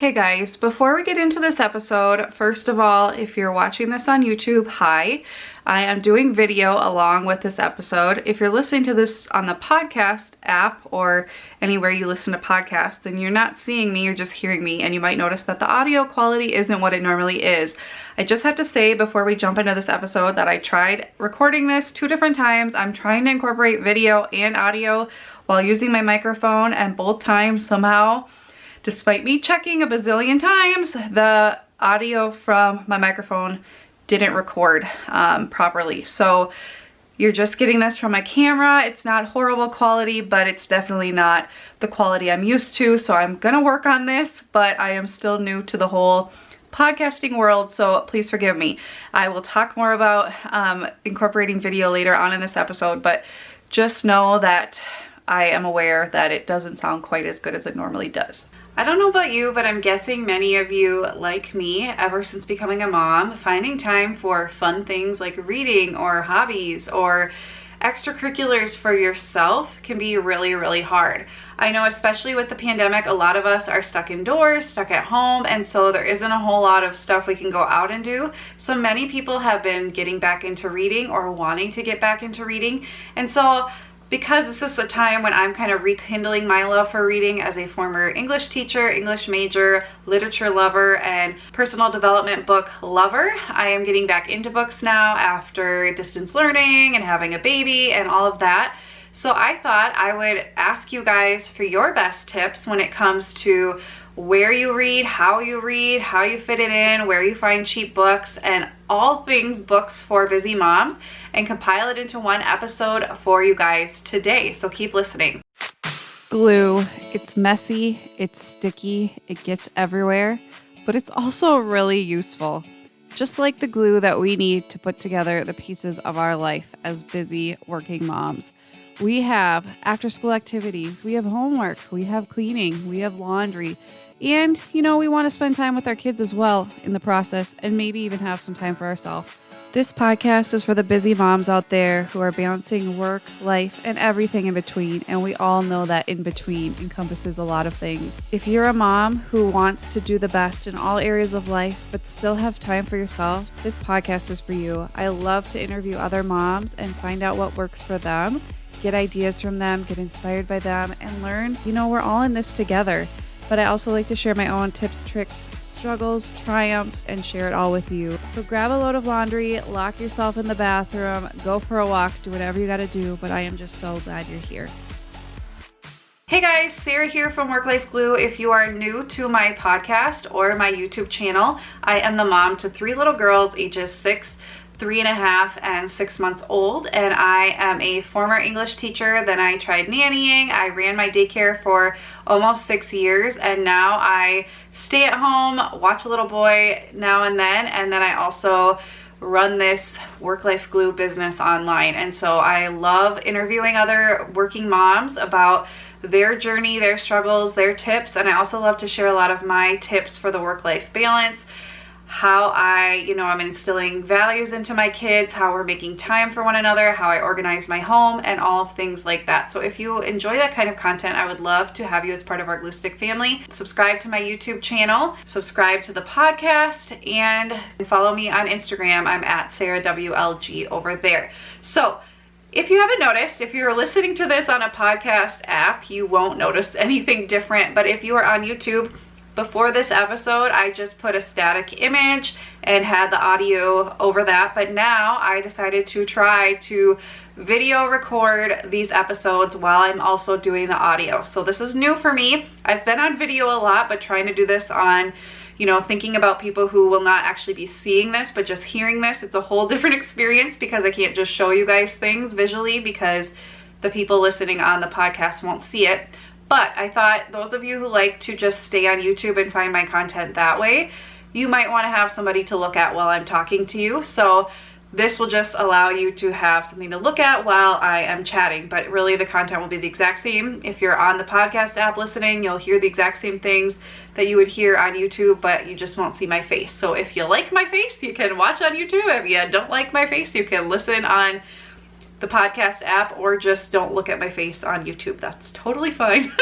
Hey guys, before we get into this episode, first of all, if you're watching this on YouTube, hi. I am doing video along with this episode. If you're listening to this on the podcast app or anywhere you listen to podcasts, then you're not seeing me, you're just hearing me, and you might notice that the audio quality isn't what it normally is. I just have to say before we jump into this episode that I tried recording this 2 different times. I'm trying to incorporate video and audio while using my microphone, and both times somehow, despite me checking a bazillion times, the audio from my microphone didn't record properly. So you're just getting this from my camera. It's not horrible quality, but it's definitely not the quality I'm used to. So I'm gonna work on this, but I am still new to the whole podcasting world, so please forgive me. I will talk more about incorporating video later on in this episode, but just know that I am aware that it doesn't sound quite as good as it normally does. I don't know about you, but I'm guessing many of you, like me, ever since becoming a mom, finding time for fun things like reading or hobbies or extracurriculars for yourself can be really, really hard. I know especially with the pandemic, a lot of us are stuck indoors, stuck at home, and so there isn't a whole lot of stuff we can go out and do. So many people have been getting back into reading or wanting to get back into reading. And so because this is the time when I'm kind of rekindling my love for reading as a former English teacher, English major, literature lover, and personal development book lover, I am getting back into books now after distance learning and having a baby and all of that. So I thought I would ask you guys for your best tips when it comes to where you read, how you fit it in, where you find cheap books, and all things books for busy moms, and compile it into one episode for you guys today. So keep listening. Glue. It's messy, it's sticky, it gets everywhere, but it's also really useful. Just like the glue that we need to put together the pieces of our life as busy working moms. We have after-school activities, we have homework, we have cleaning, we have laundry, and, we want to spend time with our kids as well in the process, and maybe even have some time for ourselves. This podcast is for the busy moms out there who are balancing work, life, and everything in between, and we all know that in between encompasses a lot of things. If you're a mom who wants to do the best in all areas of life, but still have time for yourself, this podcast is for you. I love to interview other moms and find out what works for them, get ideas from them, get inspired by them, and learn, we're all in this together. But I also like to share my own tips, tricks, struggles, triumphs, and share it all with you. So grab a load of laundry, lock yourself in the bathroom, go for a walk, do whatever you gotta do, but I am just so glad you're here. Hey guys, Sarah here from Work Life Glue. If you are new to my podcast or my YouTube channel, I am the mom to 3 little girls ages 6, 3.5, and 6 months old, and I am a former English teacher. Then I tried nannying. I ran my daycare for almost 6 years, and now I stay at home, watch a little boy now and then I also run this Work Life Glue business online. And so I love interviewing other working moms about their journey, their struggles, their tips, and I also love to share a lot of my tips for the work-life balance, how I'm instilling values into my kids, how we're making time for one another, how I organize my home, and all of things like that. So if you enjoy that kind of content, I would love to have you as part of our Glue Stick family. Subscribe to my YouTube channel, subscribe to the podcast, and follow me on Instagram. I'm at SarahWLG over there. So if you haven't noticed, if you're listening to this on a podcast app, you won't notice anything different. But if you are on YouTube, before this episode, I just put a static image and had the audio over that, but now I decided to try to video record these episodes while I'm also doing the audio. So this is new for me. I've been on video a lot, but trying to do this on, thinking about people who will not actually be seeing this, but just hearing this, it's a whole different experience because I can't just show you guys things visually because the people listening on the podcast won't see it. But I thought those of you who like to just stay on YouTube and find my content that way, you might want to have somebody to look at while I'm talking to you. So this will just allow you to have something to look at while I am chatting, but really the content will be the exact same. If you're on the podcast app listening, you'll hear the exact same things that you would hear on YouTube, but you just won't see my face. So if you like my face, you can watch on YouTube. If you don't like my face, you can listen on the podcast app or just don't look at my face on YouTube. That's totally fine.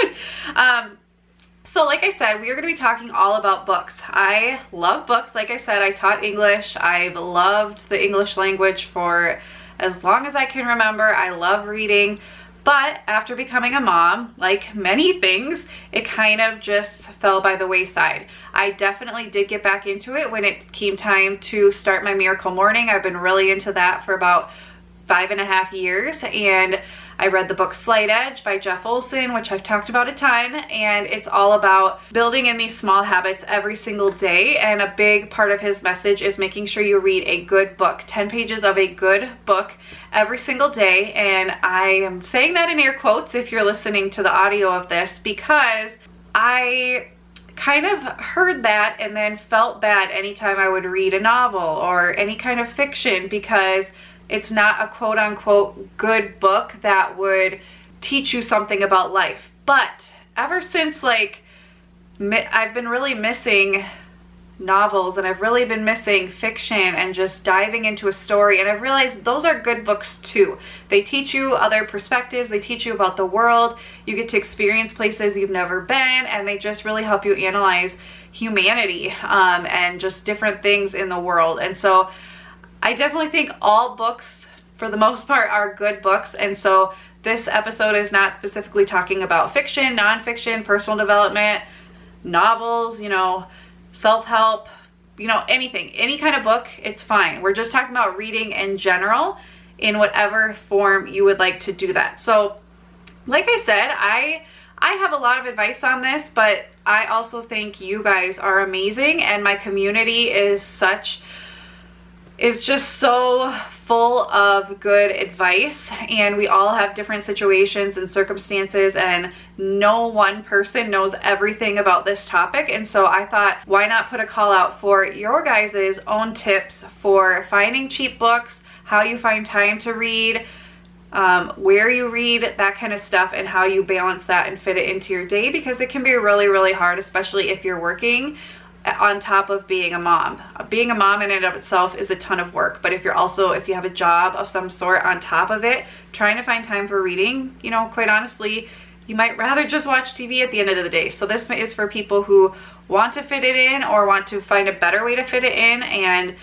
So like I said, we are going to be talking all about books. I love books. Like I said, I taught English. I've loved the English language for as long as I can remember. I love reading. But after becoming a mom, like many things, it kind of just fell by the wayside. I definitely did get back into it when it came time to start my Miracle Morning. I've been really into that for about 5.5 years, and I read the book Slight Edge by Jeff Olson, which I've talked about a ton, and it's all about building in these small habits every single day, and a big part of his message is making sure you read a good book, 10 pages of a good book every single day. And I am saying that in air quotes if you're listening to the audio of this, because I kind of heard that and then felt bad anytime I would read a novel or any kind of fiction, because it's not a quote-unquote good book that would teach you something about life. But ever since, like, I've been really missing novels, and I've really been missing fiction and just diving into a story, and I've realized those are good books too. They teach you other perspectives, they teach you about the world, you get to experience places you've never been, and they just really help you analyze humanity and just different things in the world. And so I definitely think all books, for the most part, are good books. And so this episode is not specifically talking about fiction, nonfiction, personal development, novels, you know, self-help, you know, anything, any kind of book, it's fine. We're just talking about reading in general in whatever form you would like to do that. So like I said, I have a lot of advice on this, but I also think you guys are amazing, and my community is just so full of good advice, and we all have different situations and circumstances, and no one person knows everything about this topic. And so I thought, why not put a call out for your guys' own tips for finding cheap books, how you find time to read, where you read, that kind of stuff, and how you balance that and fit it into your day, because it can be really, really hard, especially if you're working on top of being a mom. Being a mom in and of itself is a ton of work, but if you have a job of some sort on top of it, trying to find time for reading, you know, quite honestly, you might rather just watch TV at the end of the day. So this is for people who want to fit it in, or want to find a better way to fit it in, and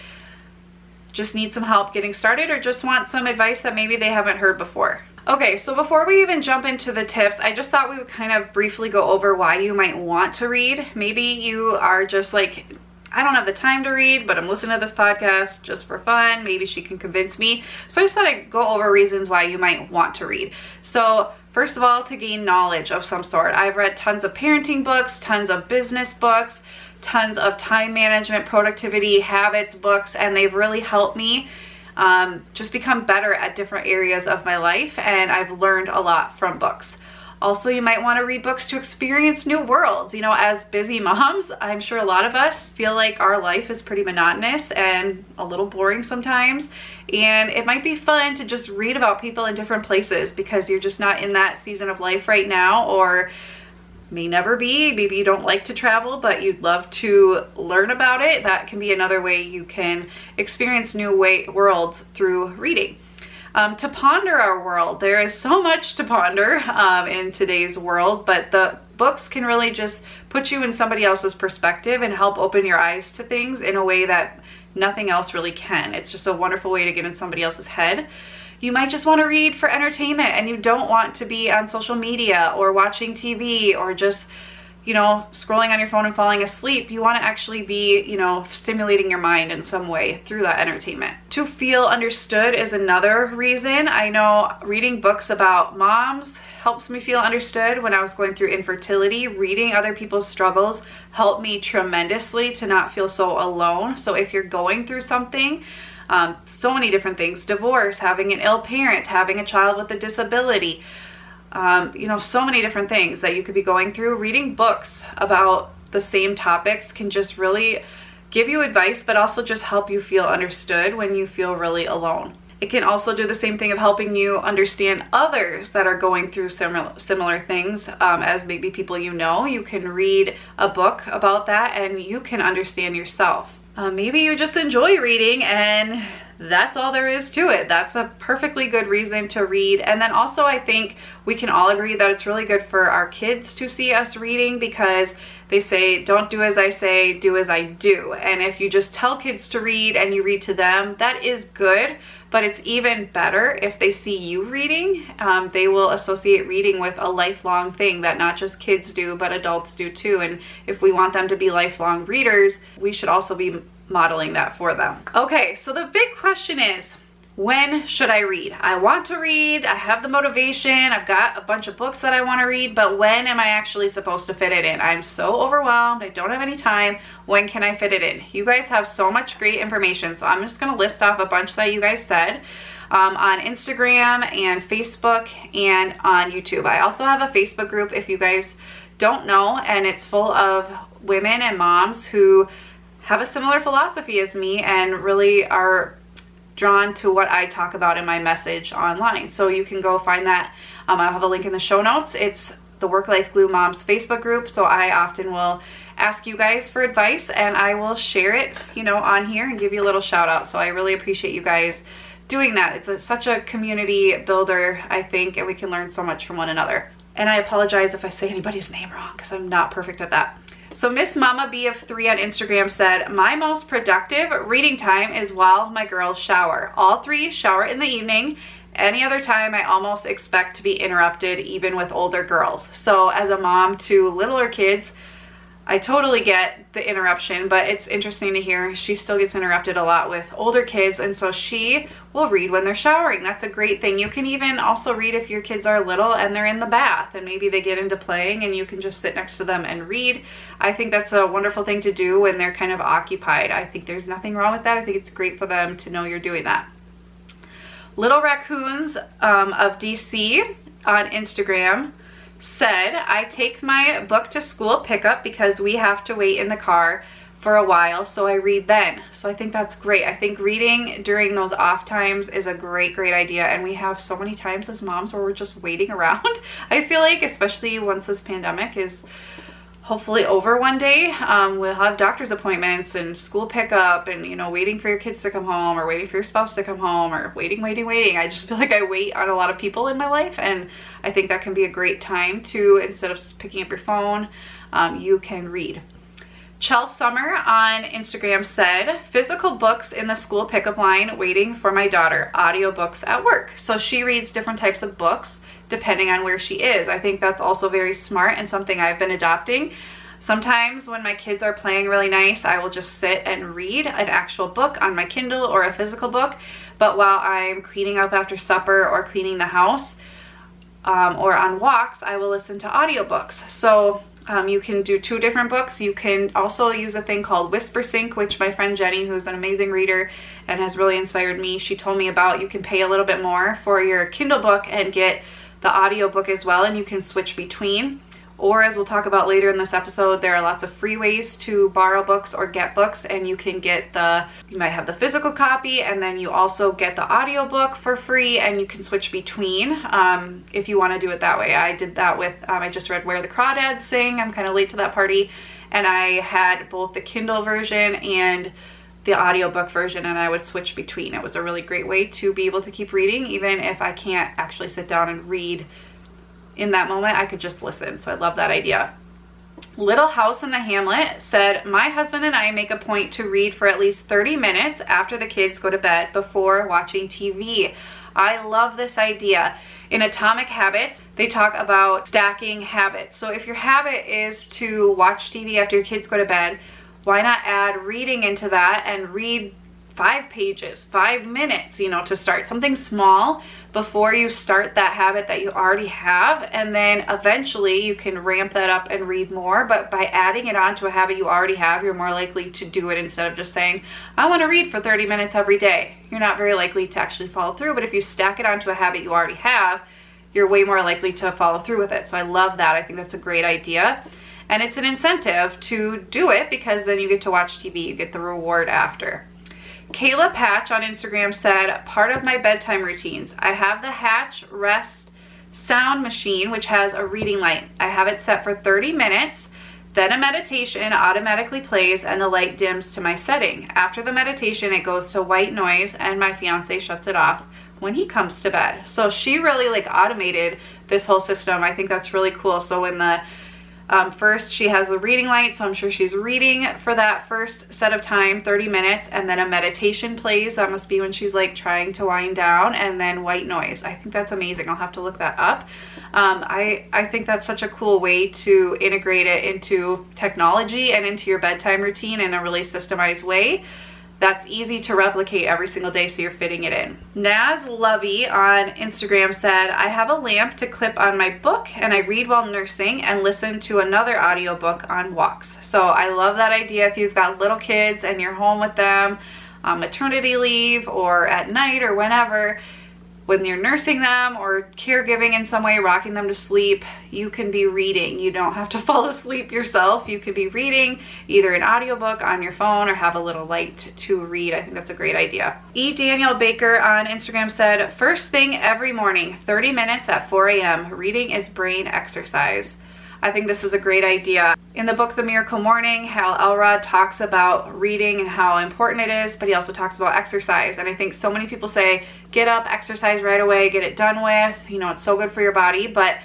just need some help getting started, or just want some advice that maybe they haven't heard before. Okay, so before we even jump into the tips, I just thought we would kind of briefly go over why you might want to read. Maybe you are just like, I don't have the time to read, but I'm listening to this podcast just for fun. Maybe she can convince me. So I just thought I'd go over reasons why you might want to read. So first of all, to gain knowledge of some sort. I've read tons of parenting books, tons of business books, tons of time management, productivity, habits books, and they've really helped me just become better at different areas of my life, and I've learned a lot from books. Also, you might want to read books to experience new worlds. You know, as busy moms, I'm sure a lot of us feel like our life is pretty monotonous and a little boring sometimes, and it might be fun to just read about people in different places, because you're just not in that season of life right now, or may never be. Maybe you don't like to travel, but you'd love to learn about it. That can be another way you can experience new worlds through reading. To ponder our world, there is so much to ponder in today's world, but the books can really just put you in somebody else's perspective and help open your eyes to things in a way that nothing else really can. It's just a wonderful way to get in somebody else's head. You might just want to read for entertainment, and you don't want to be on social media or watching TV or just, you know, scrolling on your phone and falling asleep. You want to actually be, you know, stimulating your mind in some way through that entertainment. To feel understood is another reason. I know reading books about moms helps me feel understood. When I was going through infertility, reading other people's struggles helped me tremendously to not feel so alone. So if you're going through something, so many different things, divorce, having an ill parent, having a child with a disability, you know, so many different things that you could be going through, reading books about the same topics can just really give you advice, but also just help you feel understood when you feel really alone. It can also do the same thing of helping you understand others that are going through similar things, as maybe people you know. You can read a book about that and you can understand yourself. Maybe you just enjoy reading and that's all there is to it. That's a perfectly good reason to read. And then also I think we can all agree that it's really good for our kids to see us reading, because they say, don't do as I say, do as I do. And if you just tell kids to read and you read to them, that is good. But it's even better if they see you reading. They will associate reading with a lifelong thing that not just kids do, but adults do too. And if we want them to be lifelong readers, we should also be modeling that for them. Okay, so the big question is, when should I read? I want to read, I have the motivation, I've got a bunch of books that I want to read, but when am I actually supposed to fit it in? I'm so overwhelmed, I don't have any time. When can I fit it in? You guys have so much great information, so I'm just going to list off a bunch that you guys said on Instagram and Facebook and on YouTube. I also have a Facebook group, if you guys don't know, and it's full of women and moms who have a similar philosophy as me and really are drawn to what I talk about in my message online. So you can go find that. I'll have a link in the show notes. It's the Work Life Glue Moms Facebook group. So I often will ask you guys for advice, and I will share it, you know, on here and give you a little shout out. So I really appreciate you guys doing that. It's such a community builder, I think, and we can learn so much from one another. And I apologize if I say anybody's name wrong, because I'm not perfect at that. So Miss Mama B of 3 on Instagram said, my most productive reading time is while my girls shower. All 3 shower in the evening. Any other time I almost expect to be interrupted, even with older girls. So as a mom to littler kids, I totally get the interruption, but it's interesting to hear she still gets interrupted a lot with older kids, and so she will read when they're showering. That's a great thing. You can even also read if your kids are little and they're in the bath and maybe they get into playing and you can just sit next to them and read. I think that's a wonderful thing to do when they're kind of occupied. I think there's nothing wrong with that. I think it's great for them to know you're doing that. Little Raccoons of DC on Instagram said, I take my book to school pickup because we have to wait in the car for a while, so I read then. So I think that's great. I think reading during those off times is a great idea, and we have so many times as moms where we're just waiting around. I feel like, especially once this pandemic is hopefully over one day, we'll have doctor's appointments and school pickup and, you know, waiting for your kids to come home or waiting for your spouse to come home or waiting. I just feel like I wait on a lot of people in my life, and I think that can be a great time to, instead of picking up your phone, you can read. Chell Summer on Instagram said, physical books in the school pickup line waiting for my daughter, audiobooks at work. So she reads different types of books depending on where she is. I think that's also very smart and something I've been adopting. Sometimes when my kids are playing really nice, I will just sit and read an actual book on my Kindle or a physical book. But while I'm cleaning up after supper or cleaning the house or on walks, I will listen to audiobooks. So you can do 2 different books. You can also use a thing called Whispersync, which my friend Jenny, who's an amazing reader and has really inspired me, she told me about. You can pay a little bit more for your Kindle book and get the audiobook as well, and you can switch between. Or, as we'll talk about later in this episode, there are lots of free ways to borrow books or get books, and you can get you might have the physical copy, and then you also get the audiobook for free, and you can switch between if you want to do it that way. I did that with, I just read Where the Crawdads Sing. I'm kind of late to that party, and I had both the Kindle version and the audiobook version, and I would switch between. It was a really great way to be able to keep reading, even if I can't actually sit down and read in that moment. I could just listen. So I love that idea. Little House in the Hamlet said, my husband and I make a point to read for at least 30 minutes after the kids go to bed before watching TV. I love this idea. In Atomic Habits, they talk about stacking habits. So if your habit is to watch TV after your kids go to bed, why not add reading into that and read 5 pages, 5 minutes, you know, to start something small before you start that habit that you already have, and then eventually you can ramp that up and read more. But by adding it on to a habit you already have, you're more likely to do it instead of just saying, I want to read for 30 minutes every day. You're not very likely to actually follow through, but if you stack it onto a habit you already have, you're way more likely to follow through with it. So I love that. I think that's a great idea. And it's an incentive to do it because then you get to watch TV, you get the reward after. Kayla Patch on Instagram said, part of my bedtime routines, I have the Hatch Rest sound machine, which has a reading light. I have it set for 30 minutes. Then a meditation automatically plays and the light dims to my setting. After the meditation, it goes to white noise and my fiance shuts it off when he comes to bed. So she really like automated this whole system. I think that's really cool. So when the first she has the reading light, so I'm sure she's reading for that first set of time, 30 minutes, and then a meditation plays. That must be when she's like trying to wind down, and then white noise. I think that's amazing. I'll have to look that up. I think that's such a cool way to integrate it into technology and into your bedtime routine in a really systemized way. That's easy to replicate every single day, so you're fitting it in. Naz Lovey on Instagram said, I have a lamp to clip on my book and I read while nursing and listen to another audiobook on walks. So I love that idea. If you've got little kids and you're home with them on maternity leave or at night or whenever, when you're nursing them or caregiving in some way, rocking them to sleep, you can be reading. You don't have to fall asleep yourself. You could be reading either an audiobook on your phone or have a little light to read. I think that's a great idea. E. Daniel Baker on Instagram said, first thing every morning, 30 minutes at 4 a.m. Reading is brain exercise. I think this is a great idea. In the book, The Miracle Morning, Hal Elrod talks about reading and how important it is, but he also talks about exercise. And I think so many people say, get up, exercise right away, get it done with, you know, it's so good for your body, but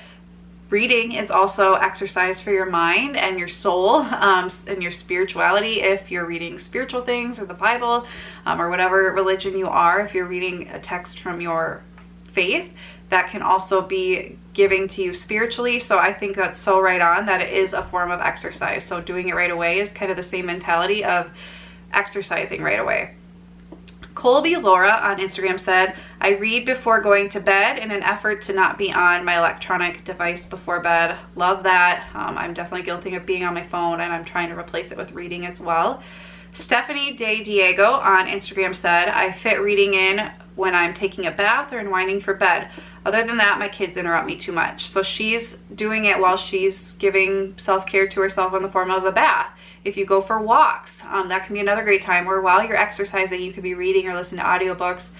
reading is also exercise for your mind and your soul, and your spirituality if you're reading spiritual things or the Bible, or whatever religion you are. If you're reading a text from your faith, that can also be giving to you spiritually. So I think that's so right on that it is a form of exercise. So doing it right away is kind of the same mentality of exercising right away. Colby Laura on Instagram said, I read before going to bed in an effort to not be on my electronic device before bed. Love that. I'm definitely guilty of being on my phone, and I'm trying to replace it with reading as well. Stephanie De Diego on Instagram said, I fit reading in when I'm taking a bath or unwinding for bed. Other than that, my kids interrupt me too much. So she's doing it while she's giving self-care to herself in the form of a bath. If you go for walks, that can be another great time where while you're exercising, you could be reading or listening to audiobooks.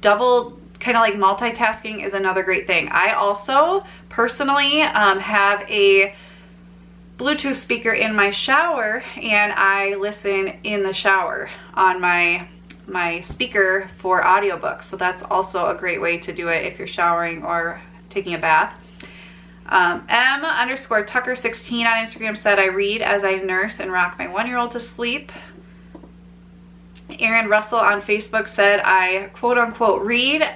Double kind of like multitasking is another great thing. I also personally have a Bluetooth speaker in my shower, and I listen in the shower on my speaker for audiobooks. So that's also a great way to do it if you're showering or taking a bath. M_Tucker16 on Instagram said, I read as I nurse and rock my 1-year-old to sleep. Aaron Russell on Facebook said, I quote unquote read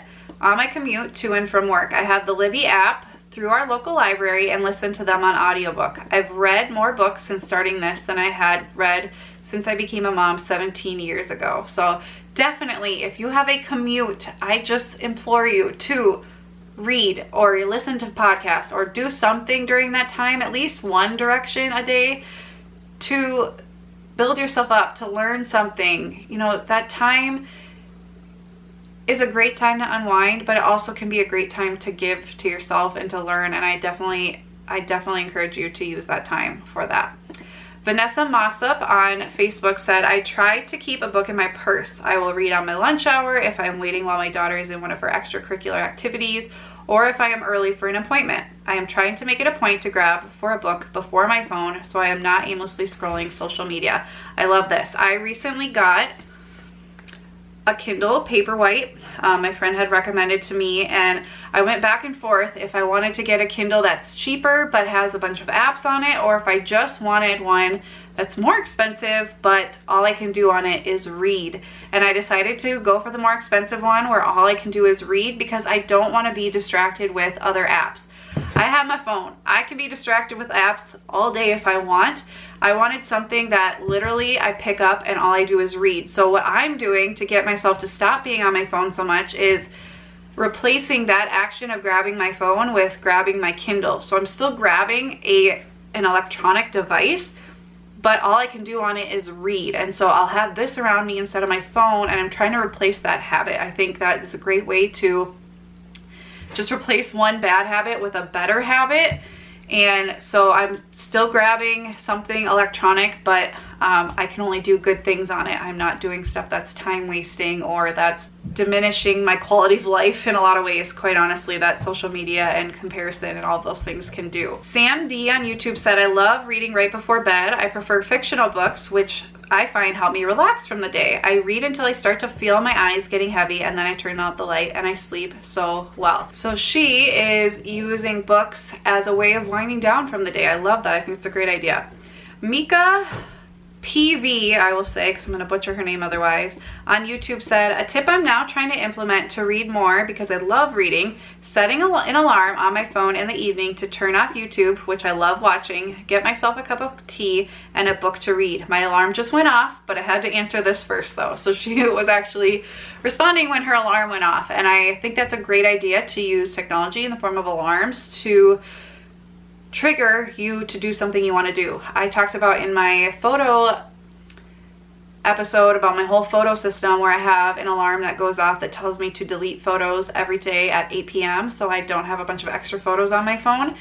on my commute to and from work. I have the Libby app through our local library and listen to them on audiobook. I've read more books since starting this than I had read since I became a mom 17 years ago. So definitely, if you have a commute, I just implore you to read or listen to podcasts or do something during that time, at least one direction a day, to build yourself up, to learn something. You know, that time is a great time to unwind, but it also can be a great time to give to yourself and to learn. And I definitely encourage you to use that time for that. Vanessa Mossop on Facebook said, I try to keep a book in my purse. I will read on my lunch hour if I'm waiting while my daughter is in one of her extracurricular activities, or if I am early for an appointment. I am trying to make it a point to grab for a book before my phone so I am not aimlessly scrolling social media. I love this. I recently got a Kindle Paperwhite. My friend had recommended to me, and I went back and forth if I wanted to get a Kindle that's cheaper but has a bunch of apps on it, or if I just wanted one that's more expensive but all I can do on it is read. And I decided to go for the more expensive one where all I can do is read, because I don't want to be distracted with other apps. I have my phone. I can be distracted with apps all day if I want. I wanted something that literally I pick up and all I do is read. So what I'm doing to get myself to stop being on my phone so much is replacing that action of grabbing my phone with grabbing my Kindle. So I'm still grabbing an electronic device, but all I can do on it is read. And so I'll have this around me instead of my phone, and I'm trying to replace that habit. I think that is a great way to just replace one bad habit with a better habit. And so I'm still grabbing something electronic, but I can only do good things on it. I'm not doing stuff that's time wasting or that's diminishing my quality of life in a lot of ways, quite honestly, that social media and comparison and all of those things can do. Sam D on YouTube said, I love reading right before bed. I prefer fictional books, which I find help me relax from the day. I read until I start to feel my eyes getting heavy, and then I turn out the light and I sleep so well. So she is using books as a way of winding down from the day. I love that. I think it's a great idea. Mika PV, I will say, because I'm going to butcher her name otherwise, on YouTube said, a tip I'm now trying to implement to read more because I love reading, setting an alarm on my phone in the evening to turn off YouTube, which I love watching, get myself a cup of tea and a book to read. My alarm just went off, but I had to answer this first though. So she was actually responding when her alarm went off. And I think that's a great idea, to use technology in the form of alarms to trigger you to do something you want to do. I talked about in my photo episode about my whole photo system, where I have an alarm that goes off that tells me to delete photos every day at 8 p.m. so I don't have a bunch of extra photos on my phone.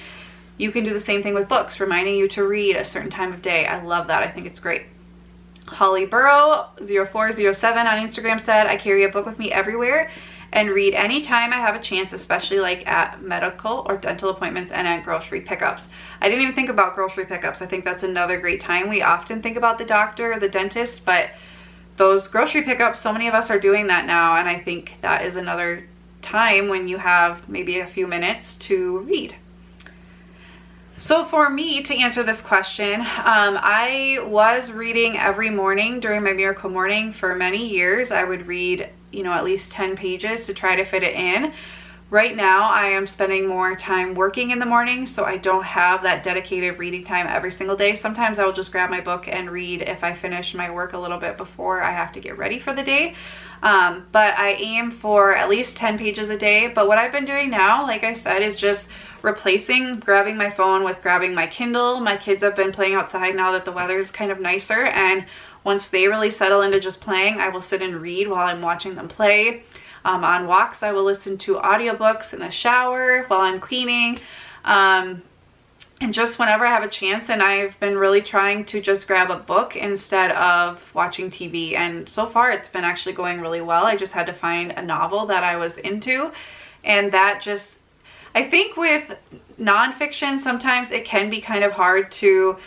You can do the same thing with books, reminding you to read a certain time of day. I love that. I think it's great. Holly Burrow 0407 on Instagram said, I carry a book with me everywhere and read anytime I have a chance, especially like at medical or dental appointments and at grocery pickups. I didn't even think about grocery pickups. I think that's another great time. We often think about the doctor or the dentist, but those grocery pickups, so many of us are doing that now, and I think that is another time when you have maybe a few minutes to read. So for me, to answer this question, I was reading every morning during my Miracle Morning for many years. I would read, at least 10 pages to try to fit it in. Right now, I am spending more time working in the morning, so I don't have that dedicated reading time every single day. Sometimes I will just grab my book and read if I finish my work a little bit before I have to get ready for the day. But I aim for at least 10 pages a day. But what I've been doing now, like I said, is just replacing grabbing my phone with grabbing my Kindle. My kids have been playing outside now that the weather is kind of nicer, and once they really settle into just playing, I will sit and read while I'm watching them play. On walks, I will listen to audiobooks in the shower while I'm cleaning. And just whenever I have a chance, and I've been really trying to just grab a book instead of watching TV. And so far it's been actually going really well. I just had to find a novel that I was into, and that just, I think with nonfiction, sometimes it can be kind of hard to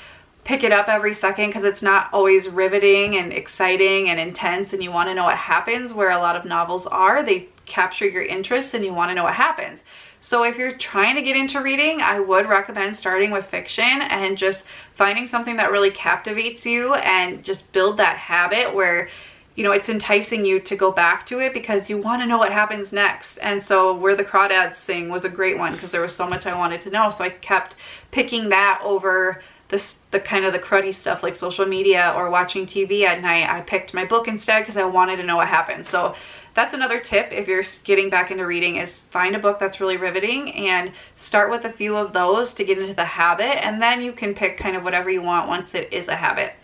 pick it up every second because it's not always riveting and exciting and intense, and you want to know what happens, where a lot of novels are. They capture your interest and you want to know what happens. So if you're trying to get into reading, I would recommend starting with fiction and just finding something that really captivates you and just build that habit where it's enticing you to go back to it because you want to know what happens next. And so Where the Crawdads Sing was a great one because there was so much I wanted to know. So I kept picking that over the kind of the cruddy stuff like social media or watching TV at night. I picked my book instead because I wanted to know what happened. So that's another tip if you're getting back into reading, is find a book that's really riveting and start with a few of those to get into the habit, and then you can pick kind of whatever you want once it is a habit.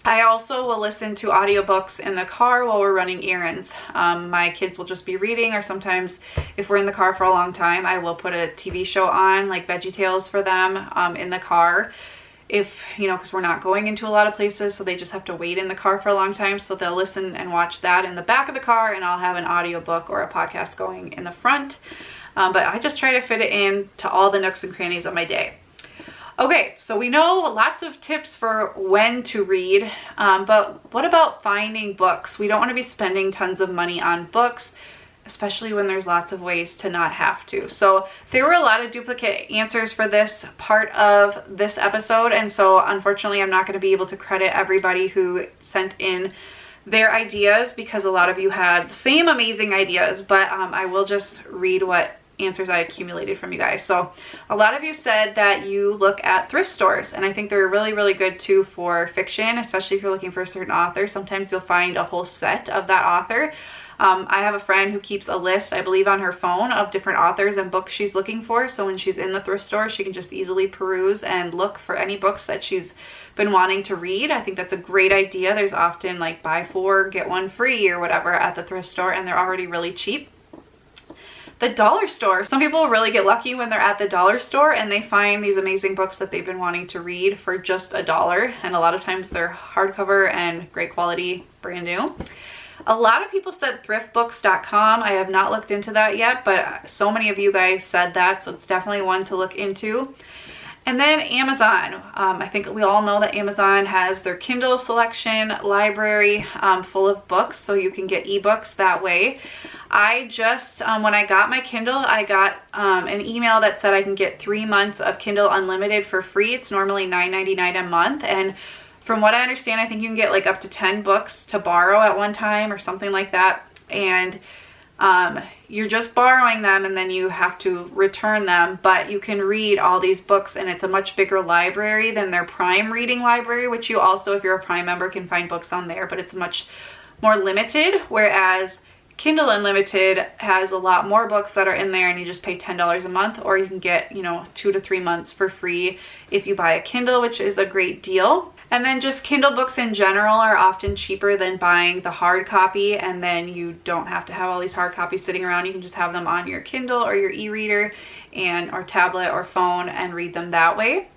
I also will listen to audiobooks in the car while we're running errands. My kids will just be reading, or sometimes if we're in the car for a long time, I will put a TV show on like VeggieTales for them in the car. If, because we're not going into a lot of places, so they just have to wait in the car for a long time. So they'll listen and watch that in the back of the car, and I'll have an audiobook or a podcast going in the front. But I just try to fit it in to all the nooks and crannies of my day. Okay, so we know lots of tips for when to read, but what about finding books? We don't want to be spending tons of money on books, especially when there's lots of ways to not have to. So there were a lot of duplicate answers for this part of this episode, and so unfortunately I'm not going to be able to credit everybody who sent in their ideas because a lot of you had the same amazing ideas, but I will just read what answers I accumulated from you guys. So a lot of you said that you look at thrift stores, and I think they're really, really good too for fiction, especially if you're looking for a certain author. Sometimes you'll find a whole set of that author. I have a friend who keeps a list, I believe, on her phone of different authors and books she's looking for. So when she's in the thrift store, she can just easily peruse and look for any books that she's been wanting to read. I think that's a great idea. There's often like buy 4, get 1 free or whatever at the thrift store, and they're already really cheap. The dollar store. Some people really get lucky when they're at the dollar store and they find these amazing books that they've been wanting to read for just $1. And a lot of times they're hardcover and great quality, brand new. A lot of people said thriftbooks.com. I have not looked into that yet, but so many of you guys said that, so it's definitely one to look into. And then Amazon. I think we all know that Amazon has their Kindle selection library full of books, so you can get ebooks that way. I just, when I got my Kindle, I got an email that said I can get 3 months of Kindle Unlimited for free. It's normally $9.99 a month, and from what I understand, I think you can get like up to 10 books to borrow at one time or something like that. And you're just borrowing them and then you have to return them, but you can read all these books, and it's a much bigger library than their Prime reading library, which you also, if you're a Prime member, can find books on there, but it's much more limited, whereas Kindle Unlimited has a lot more books that are in there, and you just pay $10 a month, or you can get, you know, 2 to 3 months for free if you buy a Kindle, which is a great deal. And then just Kindle books in general are often cheaper than buying the hard copy, and then you don't have to have all these hard copies sitting around. You can just have them on your Kindle or your e-reader or tablet or phone and read them that way.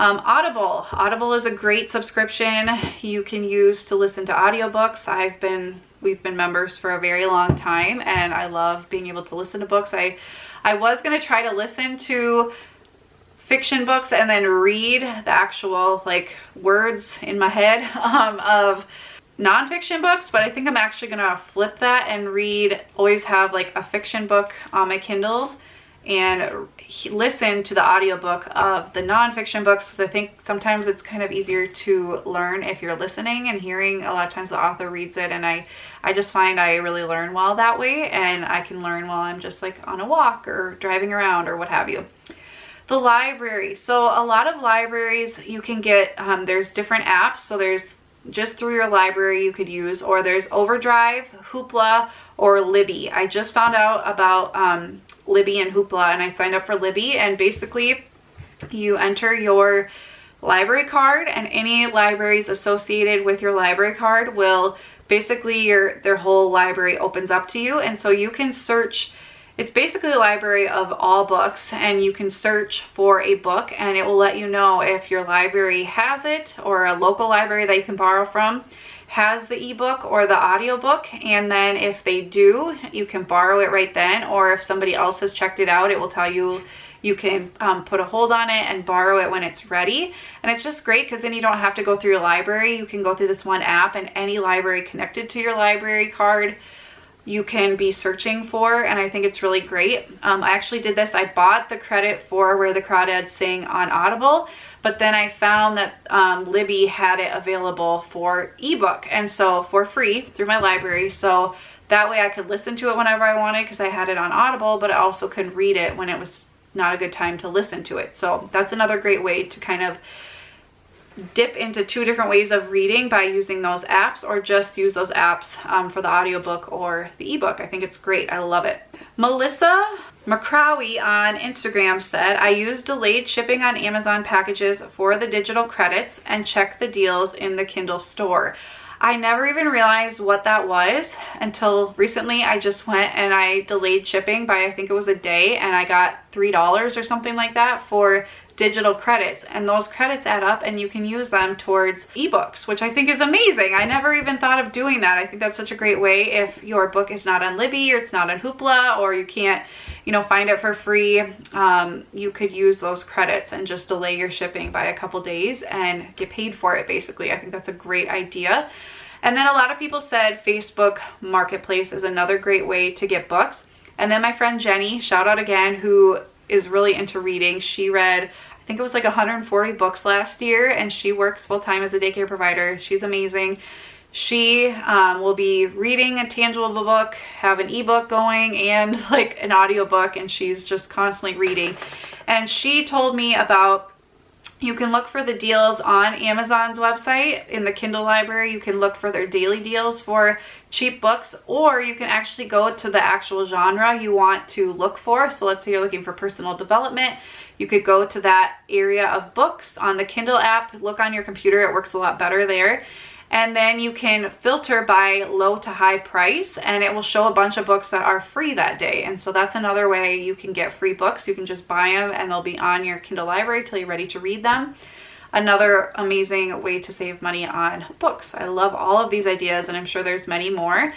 Audible. Audible is a great subscription you can use to listen to audiobooks. We've been members for a very long time, and I love being able to listen to books. I was going to try to listen to fiction books and then read the actual like words in my head of nonfiction books, but I think I'm actually gonna flip that and always have like a fiction book on my Kindle and listen to the audiobook of the nonfiction books, because I think sometimes it's kind of easier to learn if you're listening and hearing. A lot of times the author reads it, and I just find I really learn well that way, and I can learn while I'm just like on a walk or driving around or what have you. The library. So a lot of libraries you can get, there's different apps. So there's just through your library you could use, or there's Overdrive, Hoopla, or Libby. I just found out about Libby and Hoopla, and I signed up for Libby, and basically you enter your library card, and any libraries associated with your library card will basically their whole library opens up to you, and so you can search. It's basically a library of all books, and you can search for a book, and it will let you know if your library has it, or a local library that you can borrow from has the ebook or the audiobook. And then if they do, you can borrow it right then, or if somebody else has checked it out, it will tell you you can put a hold on it and borrow it when it's ready. And it's just great because then you don't have to go through your library. You can go through this one app, and any library connected to your library card you can be searching for, and I think it's really great. I actually did this. I bought the credit for Where the Crawdads Sing on Audible, but then I found that Libby had it available for ebook, and so for free through my library. So that way I could listen to it whenever I wanted, because I had it on Audible, but I also could read it when it was not a good time to listen to it. So that's another great way to kind of dip into 2 different ways of reading by using those apps, or just use those apps for the audiobook or the ebook. I think it's great. I love it. Melissa McCrowie on Instagram said, I use delayed shipping on Amazon packages for the digital credits and check the deals in the Kindle store. I never even realized what that was until recently. I just went and I delayed shipping by, I think it was a day, and I got $3 or something like that for digital credits, and those credits add up and you can use them towards ebooks, which I think is amazing. I never even thought of doing that. I think that's such a great way. If your book is not on Libby, or it's not on Hoopla, or you can't, you know, find it for free, you could use those credits and just delay your shipping by a couple days and get paid for it, basically. I think that's a great idea. And then a lot of people said Facebook Marketplace is another great way to get books. And then my friend Jenny, shout out again, who is really into reading. She read, I think it was like 140 books last year, and she works full-time as a daycare provider. She's amazing. She will be reading a tangible book, have an ebook going, and like an audiobook, and she's just constantly reading. And she told me about, you can look for the deals on Amazon's website in the Kindle library. You can look for their daily deals for cheap books, or you can actually go to the actual genre you want to look for. So let's say you're looking for personal development. You could go to that area of books on the Kindle app, look on your computer. It works a lot better there. And then you can filter by low to high price, and it will show a bunch of books that are free that day. And so that's another way you can get free books. You can just buy them and they'll be on your Kindle library till you're ready to read them. another amazing way to save money on books. I love all of these ideas, and I'm sure there's many more.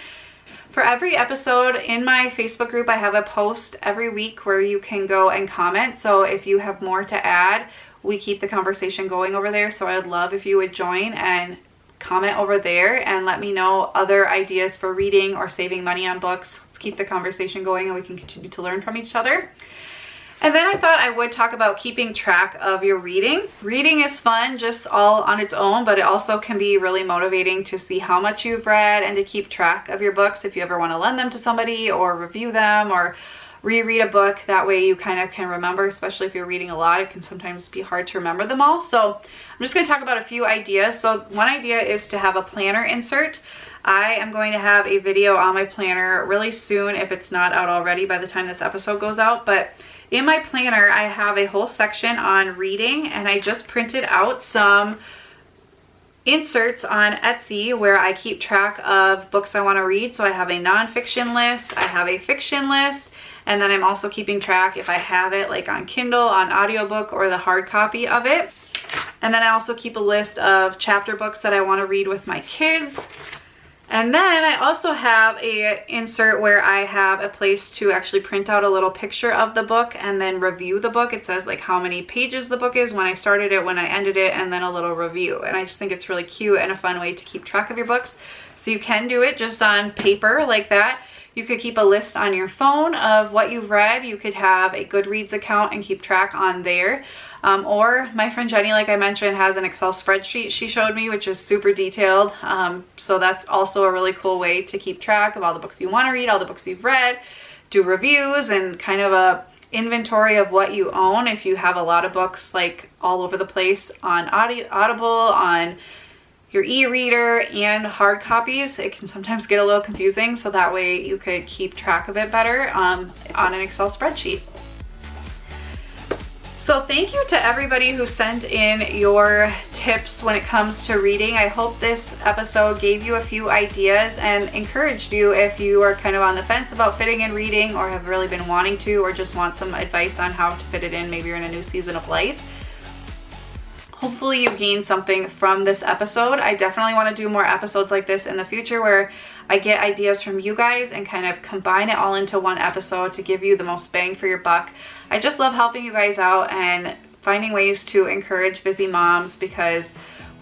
For every episode in my Facebook group, I have a post every week where you can go and comment. So if you have more to add, we keep the conversation going over there. So I'd love if you would join and comment over there and let me know other ideas for reading or saving money on books. Let's keep the conversation going and we can continue to learn from each other. And then I thought I would talk about keeping track of your reading. Reading is fun just all on its own, but it also can be really motivating to see how much you've read and to keep track of your books if you ever want to lend them to somebody or review them or reread a book. That way you kind of can remember, especially if you're reading a lot, it can sometimes be hard to remember them all. So I'm just going to talk about a few ideas. So one idea is to have a planner insert. I am going to have a video on my planner really soon if it's not out already by the time this episode goes out. But in my planner, I have a whole section on reading, and I just printed out some inserts on Etsy where I keep track of books I want to read. So I have a nonfiction list, I have a fiction list, and then I'm also keeping track if I have it like on Kindle, on audiobook, or the hard copy of it. And then I also keep a list of chapter books that I want to read with my kids. And then I also have a insert where I have a place to actually print out a little picture of the book and then review the book. It says like how many pages the book is, when I started it, when I ended it, and then a little review. And I just think it's really cute and a fun way to keep track of your books. So you can do it just on paper like that. You could keep a list on your phone of what you've read. You could have a Goodreads account and keep track on there. Or my friend Jenny, like I mentioned, has an Excel spreadsheet she showed me, which is super detailed. So that's also a really cool way to keep track of all the books you want to read, all the books you've read, do reviews, and kind of a inventory of what you own. If you have a lot of books like all over the place on Audible, on your e-reader, and hard copies, it can sometimes get a little confusing. So that way you could keep track of it better on an Excel spreadsheet. So thank you to everybody who sent in your tips when it comes to reading. I hope this episode gave you a few ideas and encouraged you if you are kind of on the fence about fitting in reading or have really been wanting to, or just want some advice on how to fit it in. Maybe you're in a new season of life. Hopefully you gained something from this episode. I definitely want to do more episodes like this in the future where I get ideas from you guys and kind of combine it all into one episode to give you the most bang for your buck. I just love helping you guys out and finding ways to encourage busy moms, because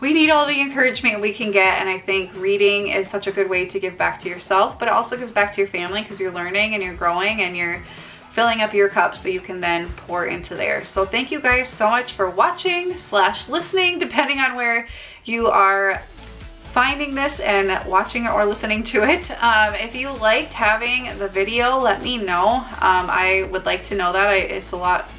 we need all the encouragement we can get. And I think reading is such a good way to give back to yourself, but it also gives back to your family because you're learning and you're growing and you're filling up your cup so you can then pour into theirs. So thank you guys so much for watching / listening, depending on where you are finding this and watching or listening to it. If you liked having the video, let me know. I would like to know that. It's a lot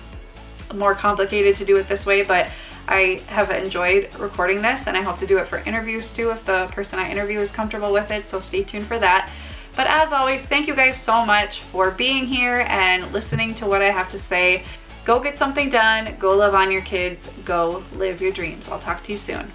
more complicated to do it this way, but I have enjoyed recording this, and I hope to do it for interviews too if the person I interview is comfortable with it, so stay tuned for that. But as always, thank you guys so much for being here and listening to what I have to say. Go get something done, go love on your kids, go live your dreams. I'll talk to you soon.